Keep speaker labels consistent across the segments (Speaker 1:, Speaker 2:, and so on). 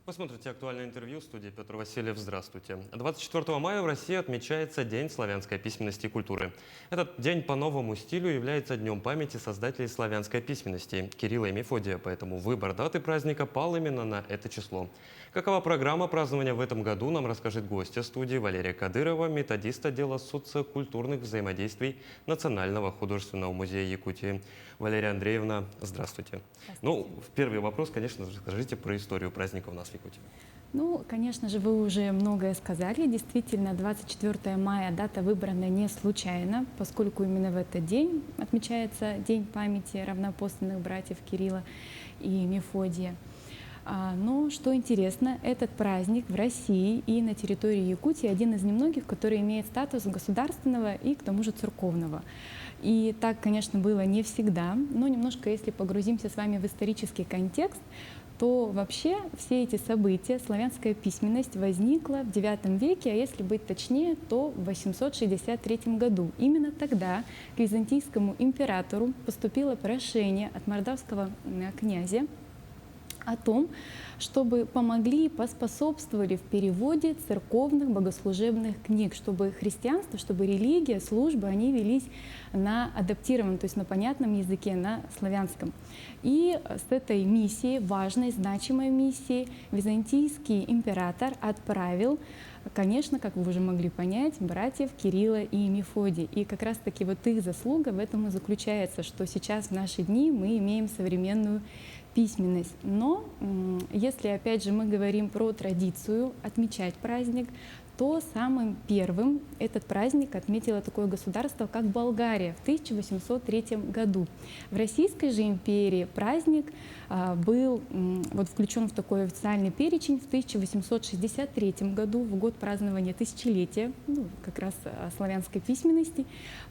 Speaker 1: Вы смотрите актуальное интервью в студии Петр Васильев. Здравствуйте. 24 мая в России отмечается День славянской письменности и культуры. Этот день по новому стилю является днем памяти создателей славянской письменности Кирилла и Мефодия, поэтому выбор даты праздника пал именно на это число. Какова программа празднования в этом году, нам расскажет гостья студии Валерия Кадырова, методист отдела социокультурных взаимодействий Национального художественного музея Якутии. Валерия Андреевна, здравствуйте. Ну, первый вопрос, конечно, расскажите про историю праздника у нас в Якутии.
Speaker 2: Ну, конечно же, вы уже многое сказали. Действительно, 24 мая дата выбрана не случайно, поскольку именно в этот день отмечается День памяти равноапостольных братьев Кирилла и Мефодия. Но, что интересно, этот праздник в России и на территории Якутии один из немногих, который имеет статус государственного и к тому же церковного. И так, конечно, было не всегда, но немножко, если погрузимся с вами в исторический контекст, то вообще все эти события, славянская письменность возникла в IX веке, а если быть точнее, то в 863 году. Именно тогда к византийскому императору поступило прошение от мордавского князя о том, чтобы помогли и поспособствовали в переводе церковных богослужебных книг, чтобы христианство, чтобы религия, службы, они велись на адаптированном, то есть на понятном языке, на славянском. И с этой миссией, важной, значимой миссией, византийский император отправил, конечно, как вы уже могли понять, братьев Кирилла и Мефодия. И как раз-таки вот их заслуга в этом и заключается, что сейчас в наши дни мы имеем современную письменность. Но если, опять же, мы говорим про традицию отмечать праздник, то самым первым этот праздник отметило такое государство, как Болгария в 1803 году. В Российской же империи праздник был вот включен в такой официальный перечень в 1863 году, в год празднования тысячелетия, как раз славянской письменности,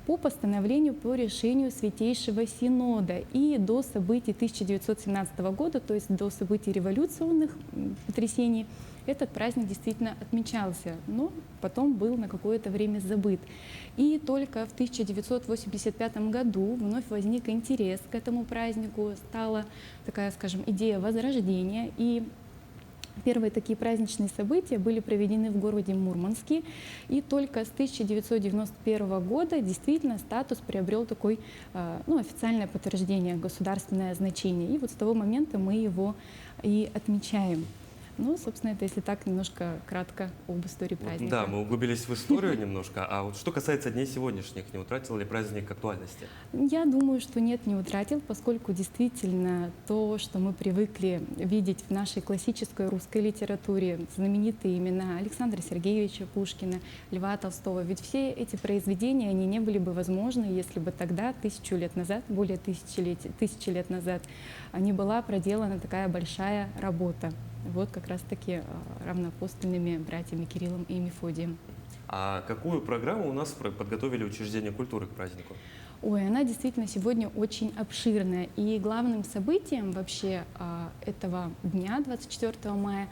Speaker 2: по постановлению, по решению Святейшего Синода. И до событий 1917 года, то есть до событий революционных потрясений, этот праздник действительно отмечался, но потом был на какое-то время забыт. И только в 1985 году вновь возник интерес к этому празднику, стала такая, скажем, идея возрождения. И первые такие праздничные события были проведены в городе Мурманске, и только с 1991 года действительно статус приобрел такой официальное подтверждение, государственное значение. И вот с того момента мы его и отмечаем. Ну, собственно, это если так немножко кратко об истории праздника.
Speaker 1: Да, мы углубились в историю немножко. А вот что касается дней сегодняшних, не утратил ли праздник актуальности?
Speaker 2: Я думаю, что нет, не утратил, поскольку действительно то, что мы привыкли видеть в нашей классической русской литературе, знаменитые имена Александра Сергеевича Пушкина, Льва Толстого, ведь все эти произведения, они не были бы возможны, если бы тогда, 1000 лет назад, более тысячи лет назад, не была проделана такая большая работа. Вот как раз-таки равноапостольными братьями Кириллом и Мефодием.
Speaker 1: А какую программу у нас подготовили учреждения культуры к празднику?
Speaker 2: Ой, она действительно сегодня очень обширная. И главным событием вообще этого дня, 24 мая,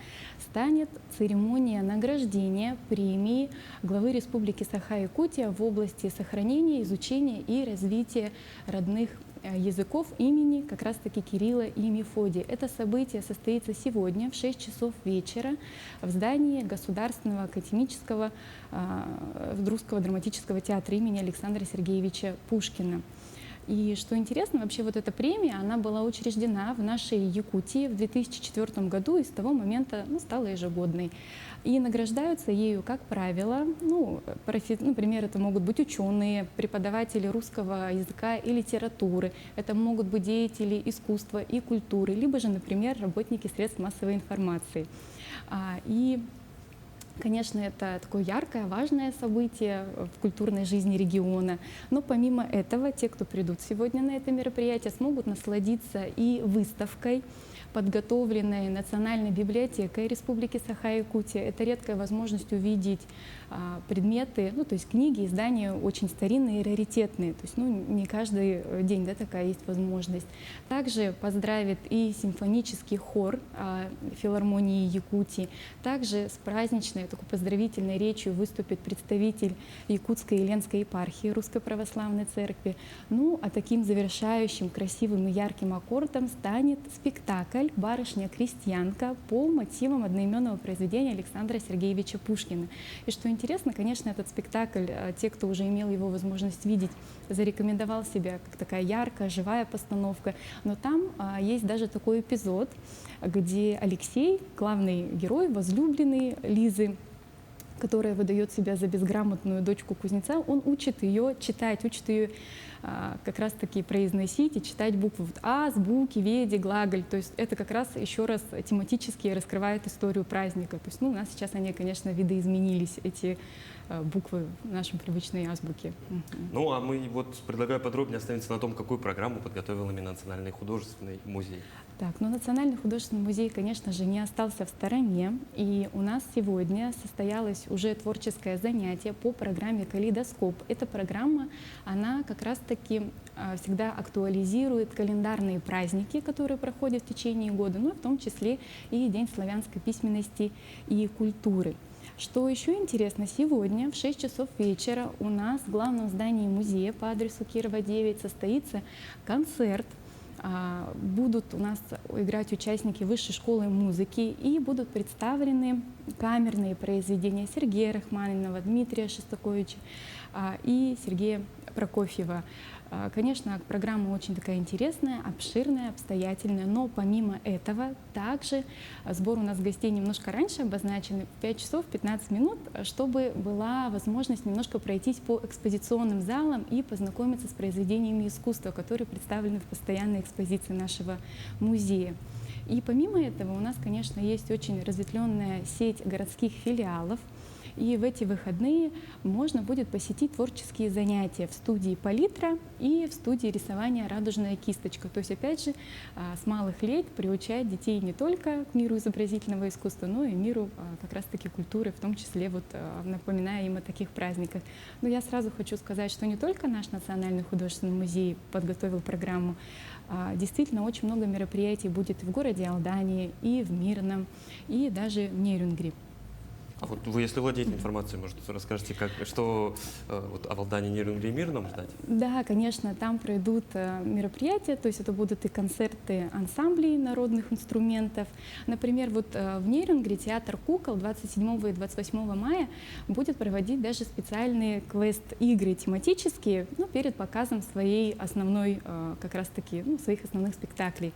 Speaker 2: станет церемония награждения премии главы Республики Саха-Якутия в области сохранения, изучения и развития родных языков имени как раз-таки Кирилла и Мефодия. Это событие состоится сегодня в 6 часов вечера в здании Государственного академического русского драматического театра имени Александра Сергеевича Пушкина. И что интересно, вообще вот эта премия, она была учреждена в нашей Якутии в 2004 году и с того момента стала ежегодной. И награждаются ею, как правило, например, это могут быть ученые, преподаватели русского языка и литературы, это могут быть деятели искусства и культуры, либо же, например, работники средств массовой информации. Конечно, это такое яркое, важное событие в культурной жизни региона. Но помимо этого, те, кто придут сегодня на это мероприятие, смогут насладиться и выставкой, подготовленной Национальной библиотекой Республики Саха-Якутия. Это редкая возможность увидеть предметы, то есть книги, издания очень старинные и раритетные. То есть не каждый день такая есть возможность. Также поздравит и симфонический хор филармонии Якутии. Также с праздничной такой поздравительной речью выступит представитель Якутской и Ленской епархии Русской Православной Церкви. А таким завершающим, красивым и ярким аккордом станет спектакль спектакль «Барышня-крестьянка» по мотивам одноименного произведения Александра Сергеевича Пушкина. И что интересно, конечно, этот спектакль, те, кто уже имел его возможность видеть, зарекомендовал себя как такая яркая, живая постановка. Но там есть даже такой эпизод, где Алексей, главный герой, возлюбленный Лизы, которая выдает себя за безграмотную дочку кузнеца, он учит ее читать, учит ее как раз-таки произносить и читать буквы А, звуки, веди, глаголь. То есть это как раз еще раз тематически раскрывает историю праздника. То есть, ну, у нас сейчас они, конечно, видоизменились, эти буквы в нашей привычной азбуке.
Speaker 1: Ну, а мы вот предлагаю подробнее остановиться на том, какую программу подготовил именно Национальный художественный музей.
Speaker 2: Так, ну Национальный художественный музей, конечно же, не остался в стороне. И у нас сегодня состоялось уже творческое занятие по программе «Калейдоскоп». Эта программа, она как раз-таки всегда актуализирует календарные праздники, которые проходят в течение года, ну, в том числе и День славянской письменности и культуры. Что еще интересно, сегодня в 6 часов вечера у нас в главном здании музея по адресу Кирова 9 состоится концерт. Будут у нас играть участники Высшей школы музыки и будут представлены камерные произведения Сергея Рахманинова, Дмитрия Шостаковича и Сергея Прокофьева. Конечно, программа очень такая интересная, обширная, обстоятельная, но помимо этого также сбор у нас гостей немножко раньше обозначен, в 5 часов 15 минут, чтобы была возможность немножко пройтись по экспозиционным залам и познакомиться с произведениями искусства, которые представлены в постоянной экспозиции нашего музея. И помимо этого у нас, конечно, есть очень разветвленная сеть городских филиалов. И в эти выходные можно будет посетить творческие занятия в студии «Палитра» и в студии рисования «Радужная кисточка». То есть, опять же, с малых лет приучать детей не только к миру изобразительного искусства, но и миру как раз-таки культуры, в том числе вот напоминая им о таких праздниках. Но я сразу хочу сказать, что не только наш Национальный художественный музей подготовил программу, действительно очень много мероприятий будет и в городе Алдании, и в Мирном, и даже в Нерюнгри.
Speaker 1: А вот вы, если владеете информацией, может, расскажете, что вот о Алдании, Нерюнгри и Мирном ждать?
Speaker 2: Да, конечно, там пройдут мероприятия, то есть это будут и концерты ансамблей народных инструментов. Например, вот в Нерюнгри театр кукол 27 и 28 мая будет проводить даже специальные квест-игры тематические, ну, перед показом своей основной, как раз-таки, своих основных спектаклей.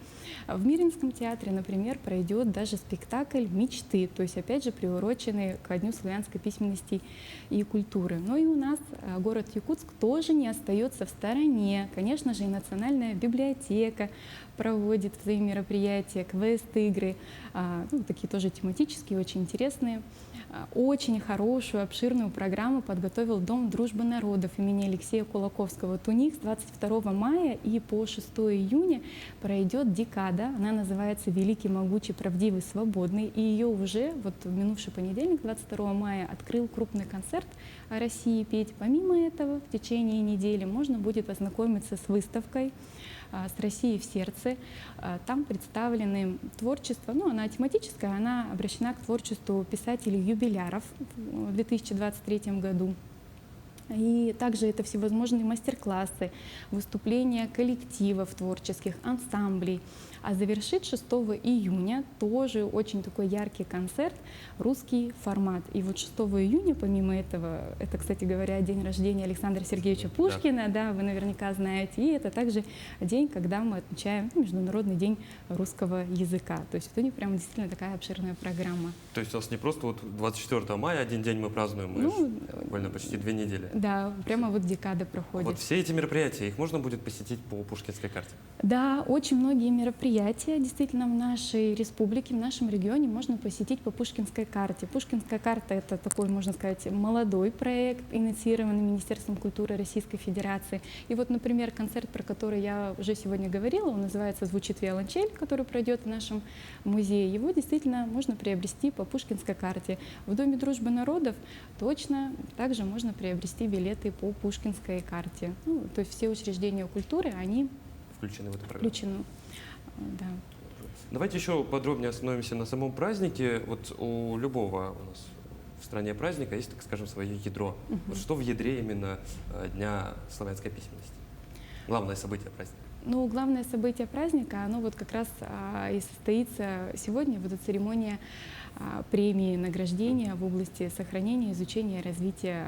Speaker 2: В Миринском театре, например, пройдет даже спектакль «Мечты», то есть, опять же, приуроченный ко Дню славянской письменности и культуры. Но и у нас город Якутск тоже не остается в стороне. Конечно же, и Национальная библиотека проводит свои мероприятия, квест-игры, такие тоже тематические, очень интересные. Очень хорошую, обширную программу подготовил Дом дружбы народов имени Алексея Кулаковского. Вот у них с 22 мая и по 6 июня пройдет декада. Она называется «Великий, могучий, правдивый, свободный». И ее уже вот в минувший понедельник, 22 мая, открыл крупный концерт о России петь. Помимо этого, в течение недели можно будет ознакомиться с выставкой «С Россией в сердце». Там представлены творчество, она тематическая, она обращена к творчеству писателей-юбиляров в 2023 году. И также это всевозможные мастер-классы, выступления коллективов творческих, ансамблей. А завершит 6 июня тоже очень такой яркий концерт «Русский формат». И вот 6 июня, помимо этого, это, кстати говоря, день рождения Александра Сергеевича Пушкина, да, вы наверняка знаете. И это также день, когда мы отмечаем Международный день русского языка. То есть это у них прям действительно такая обширная программа.
Speaker 1: То есть у нас не просто вот 24 мая один день мы празднуем, мы буквально почти 2 недели.
Speaker 2: Да, прямо вот декада проходит.
Speaker 1: Вот все эти мероприятия, их можно будет посетить по Пушкинской карте?
Speaker 2: Да, очень многие мероприятия действительно в нашей республике, в нашем регионе можно посетить по Пушкинской карте. Пушкинская карта — это такой, можно сказать, молодой проект, инициированный Министерством культуры Российской Федерации. И вот, например, концерт, про который я уже сегодня говорила, он называется «Звучит виолончель», который пройдет в нашем музее. Его действительно можно приобрести по Пушкинской карте. В Доме дружбы народов точно также можно приобрести билеты по Пушкинской карте. То есть все учреждения культуры, они
Speaker 1: включены в эту программу.
Speaker 2: Включены, да.
Speaker 1: Давайте еще подробнее остановимся на самом празднике. Вот у любого у нас в стране праздника есть, так скажем, свое ядро. Вот что в ядре именно Дня славянской письменности? Главное событие праздника.
Speaker 2: Ну, главное событие праздника, оно вот как раз и состоится сегодня, вот эта церемония премии награждения в области сохранения, изучения и развития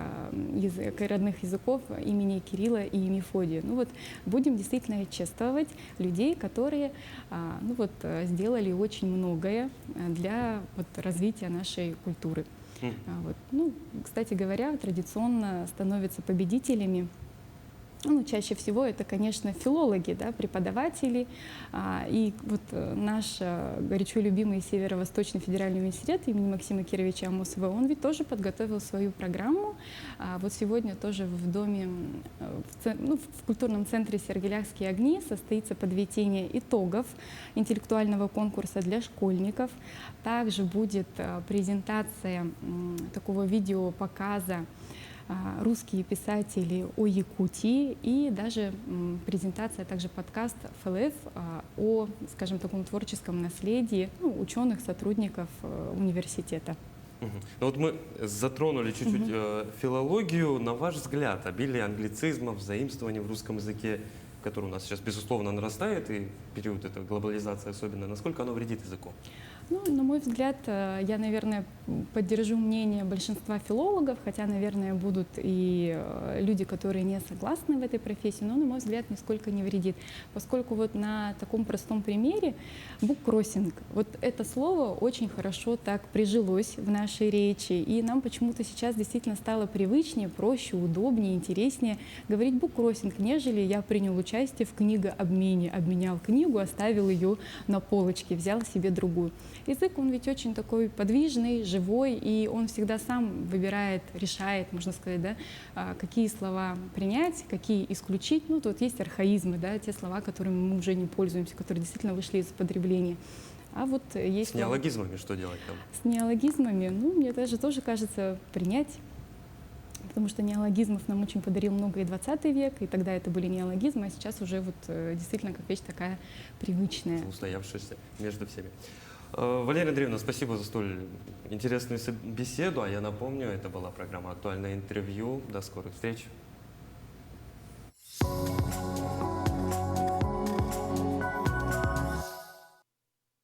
Speaker 2: родных языков имени Кирилла и Мефодия. Ну вот будем действительно чествовать людей, которые ну вот, сделали очень многое для вот, развития нашей культуры. Вот. Ну, кстати говоря, традиционно становятся победителями. Ну, чаще всего это, конечно, филологи, да, преподаватели. И вот наш горячо любимый Северо-Восточный федеральный университет имени Максима Кировича Амосова, он ведь тоже подготовил свою программу. Вот сегодня тоже в доме, в культурном центре «Сергеляхские огни» состоится подведение итогов интеллектуального конкурса для школьников. Также будет презентация такого видеопоказа «Русские писатели о Якутии» и даже презентация, также подкаст ФЛФ о, скажем, таком творческом наследии ученых, сотрудников университета.
Speaker 1: Ну вот мы затронули чуть-чуть филологию. На ваш взгляд, обилие англицизмов, заимствований в русском языке, который у нас сейчас, безусловно, нарастает, и в период этой глобализации особенно, насколько оно вредит языку?
Speaker 2: Ну, на мой взгляд, я, наверное, поддержу мнение большинства филологов, хотя, наверное, будут и люди, которые не согласны в этой профессии, но, на мой взгляд, нисколько не вредит, поскольку вот на таком простом примере буккроссинг, вот это слово очень хорошо так прижилось в нашей речи, и нам почему-то сейчас действительно стало привычнее, проще, удобнее, интереснее говорить буккроссинг, нежели я принял участие в книгообмене, обменял книгу, оставил ее на полочке, взял себе другую. Язык, он ведь очень такой подвижный, живой, и он всегда сам выбирает, решает, можно сказать, да, какие слова принять, какие исключить. Ну, тут есть архаизмы, да, те слова, которыми мы уже не пользуемся, которые действительно вышли из употребления. А вот есть...
Speaker 1: С неологизмами что делать там?
Speaker 2: С неологизмами, ну, мне даже тоже кажется, принять. Потому что неологизмов нам очень подарил много и 20 век, и тогда это были неологизмы, а сейчас уже вот действительно как вещь такая привычная.
Speaker 1: Устоявшаяся между всеми. Валерия Андреевна, спасибо за столь интересную беседу. А я напомню, это была программа «Актуальное интервью». До скорых встреч.